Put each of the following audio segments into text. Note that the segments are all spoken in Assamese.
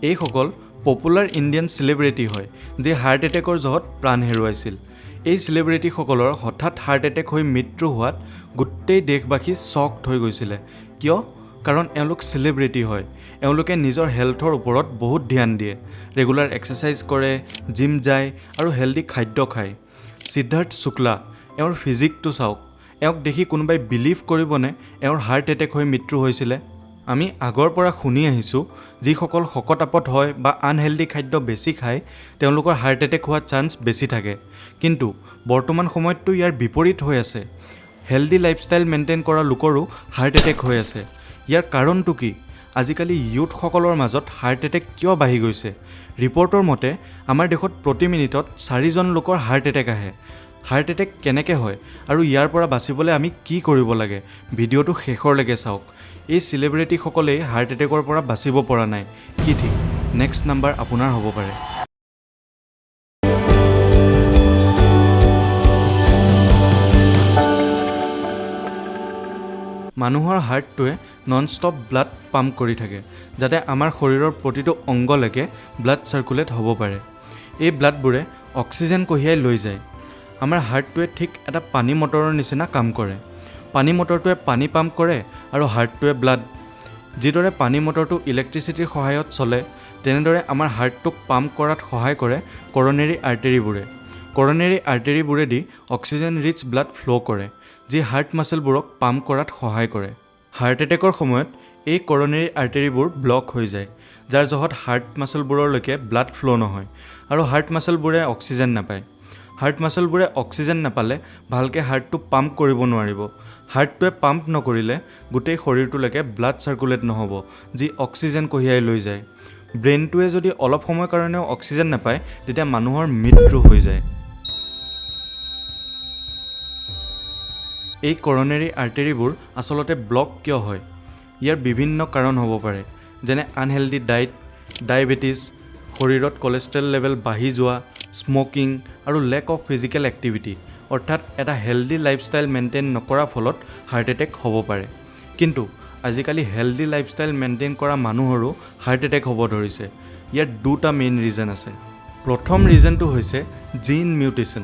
এইসকল পপুলাৰ ইণ্ডিয়ান সেলিব্ৰিটি হয় যে হাৰ্ট এটেকৰ জহত প্ৰাণ হেৰুৱাইছিল। এই সেলিব্ৰিটিসকলৰ হঠাৎ হাৰ্ট এটেক হৈ মৃত্যু হোৱাত গোটেই দেশবাসী শ্বকড হৈ গৈছিলে। কিয়? কাৰণ এওঁলোক সেলিব্ৰিটি হয়। এওঁলোকে নিজৰ হেল্থৰ ওপৰত বহুত ধ্যান দিয়ে, ৰেগুলাৰ এক্সাৰচাইজ কৰে, জিম যায় আৰু হেল্ডি খাদ্য খায়। সিদ্ধাৰ্থ শুক্লা, এওঁৰ ফিজিকটো চাওক। এওঁক দেখি কোনোবাই বিলিভ কৰিবনে এওঁৰ হাৰ্ট এটেক হৈ মৃত্যু হৈছিলে? আমি আগৰ পৰা শুনি আহিছোঁ যিসকল শকত আপত হয় বা আনহেল্ডি খাদ্য বেছি খায় তেওঁলোকৰ হাৰ্ট এটেক হোৱাৰ চান্স বেছি থাকে। কিন্তু বৰ্তমান সময়ততো ইয়াৰ বিপৰীত হৈ আছে। হেল্ডি লাইফষ্টাইল মেইনটেইন কৰা লোকৰো হাৰ্ট এটেক হৈ আছে। ইয়াৰ কাৰণটো কি? আজিকালি ইউথসকলৰ মাজত হাৰ্ট এটেক কিয় বাঢ়ি গৈছে? ৰিপৰ্টৰ মতে আমাৰ দেশত প্ৰতি মিনিটত 4জন লোকৰ হাৰ্ট এটেক আহে। হাৰ্ট এটেক কেনেকৈ হয় আৰু ইয়াৰ পৰা বাচিবলৈ আমি কি কৰিব লাগে? ভিডিঅ'টো শেষৰলৈকে চাওক। এই সেলিব্ৰিটিসকলেই হাৰ্ট এটেকৰ পৰা বাচিব পৰা নাই। কি ঠিক, নেক্সট নাম্বাৰ আপোনাৰ হ'ব পাৰে। মানুহৰ হাৰ্টটোৱে নন ষ্টপ ব্লাড পাম্প কৰি থাকে যাতে আমাৰ শৰীৰৰ প্ৰতিটো অংগলৈকে ব্লাড চাৰ্কুলেট হ'ব পাৰে। এই ব্লাডবোৰে অক্সিজেন কঢ়িয়াই লৈ যায়। আমাৰ হাৰ্টটোৱে ঠিক এটা পানী মটৰৰ নিচিনা কাম কৰে। পানী মটৰটোৱে পানী পাম্প কৰে আৰু হাৰ্টটোৱে ব্লাড। যিদৰে পানী মটৰটো ইলেক্ট্ৰিচিটিৰ সহায়ত চলে, তেনেদৰে আমাৰ হাৰ্টটোক পাম্প কৰাত সহায় কৰে কৰনেৰী আৰ্টেৰীবোৰে। কৰনেৰী আৰ্টেৰীবোৰেদি অক্সিজেন ৰিচ ব্লাড ফ্ল' কৰে, যি হাৰ্ট মাচলবোৰক পাম্প কৰাত সহায় কৰে। হাৰ্ট এটেকৰ সময়ত এই কৰনেৰী আৰ্টেৰীবোৰ ব্লক হৈ যায়, যাৰ জহত হাৰ্ট মাচলবোৰলৈকে ব্লাড ফ্ল' নহয় আৰু হাৰ্ট মাচলবোৰে অক্সিজেন নাপায়। হাৰ্ট মাচলবোৰে অক্সিজেন নাপালে ভালকৈ হাৰ্টটো পাম্প কৰিব নোৱাৰিব। হাৰ্টটোৱে পাম্প নকৰিলে গোটেই শৰীৰটোলৈকে ব্লাড চাৰ্কুলেট নহ'ব, যি অক্সিজেন কঢ়িয়াই লৈ যায়। ব্ৰেইনটোৱে যদি অলপ সময়ৰ কাৰণেও অক্সিজেন নাপায়, তেতিয়া মানুহৰ মৃত্যু হৈ যায়। এই কৰনেৰী আৰ্টেৰীবোৰ আচলতে ব্লক কিয় হয়? ইয়াৰ বিভিন্ন কাৰণ হ'ব পাৰে, যেনে আনহেল্ডি ডায়েট, ডায়েবেটিছ, শৰীৰত কলেষ্ট্ৰল লেভেল বাঢ়ি যোৱা, স্মকিং আৰু লেক অফ ফিজিকেল এক্টিভিটি, অৰ্থাৎ এটা হেল্ডি লাইফষ্টাইল মেইনটেইন নকৰাৰ ফলত হাৰ্ট এটেক হ'ব পাৰে। কিন্তু আজিকালি হেল্ডি লাইফষ্টাইল মেইনটেইন কৰা মানুহৰো হাৰ্ট এটেক হ'ব ধৰিছে। ইয়াৰ দুটা মেইন ৰিজন আছে। প্ৰথম ৰিজনটো হৈছে জিন মিউটেশ্যন।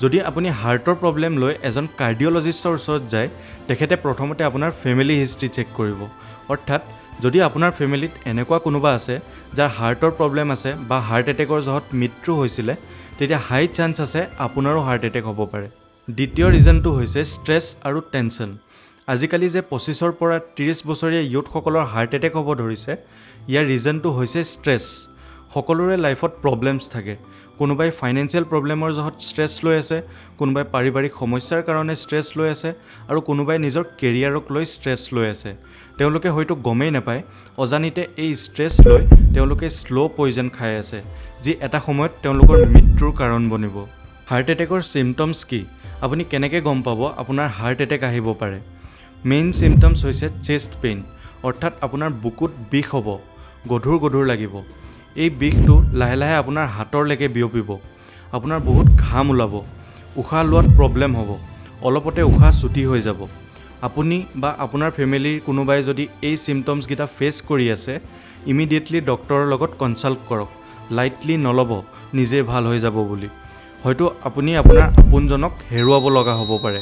যদি আপুনি হাৰ্টৰ প্ৰব্লেম লৈ এজন কাৰ্ডিঅ'লজিষ্টৰ ওচৰত যায়, তেখেতে প্ৰথমতে আপোনাৰ ফেমিলি হিষ্ট্ৰী চেক কৰিব। অৰ্থাৎ যদি আপোনাৰ ফেমিলিত এনেকুৱা কোনোবা আছে যাৰ হাৰ্টৰ প্ৰব্লেম আছে বা হাৰ্ট এটেকৰ জহত মৃত্যু হৈছিলে, তেতিয়া হাই চান্স আছে আপোনাৰো হাৰ্ট এটেক হ'ব পাৰে। দ্বিতীয় ৰিজনটো হৈছে ষ্ট্ৰেছ আৰু টেনশ্যন। আজিকালি যে 25ৰ পৰা 30 বছৰীয়া ইউথসকলৰ হাৰ্ট এটেক হ'ব ধৰিছে, ইয়াৰ ৰিজনটো হৈছে ষ্ট্ৰেছ। সকলোৰে লাইফত প্ৰব্লেমছ থাকে। কোনোবাই ফাইনেন্সিয়েল প্ৰব্লেমৰ জহত ষ্ট্ৰেছ লৈ আছে, কোনোবাই পাৰিবাৰিক সমস্যাৰ কাৰণে ষ্ট্ৰেছ লৈ আছে আৰু কোনোবাই নিজৰ কেৰিয়াৰক লৈ ষ্ট্ৰেছ লৈ আছে। তেওঁলোকে হয়তো গমেই নাপায়, অজানিতে এই ষ্ট্ৰেছ লৈ তেওঁলোকে শ্ল' পয়জন খাই আছে, যি এটা সময়ত তেওঁলোকৰ মৃত্যুৰ কাৰণ বনিব। হাৰ্ট এটেকৰ ছিমটমছ কি? আপুনি কেনেকৈ গম পাব আপোনাৰ হাৰ্ট এটেক আহিব পাৰে? মেইন ছিমটমছ হৈছে চেষ্ট পেইন, অৰ্থাৎ আপোনাৰ বুকুত বিষ হ'ব, গধুৰ গধুৰ লাগিব। এই বিষটো লাহে লাহে আপোনাৰ হাতৰলৈকে বিয়পিব। আপোনাৰ বহুত ঘাম ওলাব, উশাহ লোৱাত প্ৰব্লেম হ'ব, অলপতে উশাহ চুটি হৈ যাব। আপুনি বা আপোনাৰ ফেমিলিৰ কোনোবাই যদি এই ছিমটমছকেইটা ফেচ কৰি আছে, ইমিডিয়েটলি ডক্টৰৰ লগত কনচাল্ট কৰক। লাইটলি নল'ব নিজে ভাল হৈ যাব বুলি। হয়তো আপুনি আপোনাৰ আপোনজনক হেৰুৱাব লগা হ'ব পাৰে।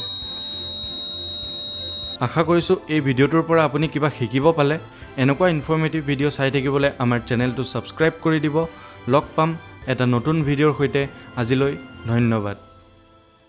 আশা কৰিছোঁ এই ভিডিঅ'টোৰ পৰা আপুনি কিবা শিকিব পালে। এনেকুৱা ইনফৰ্মেটিভ ভিডিঅ' চাই থাকিবলৈ আমাৰ চেনেলটো ছাবস্ক্ৰাইব কৰি দিব। লগ পাম এটা নতুন ভিডিঅ'ৰ সৈতে। আজিলৈ ধন্যবাদ।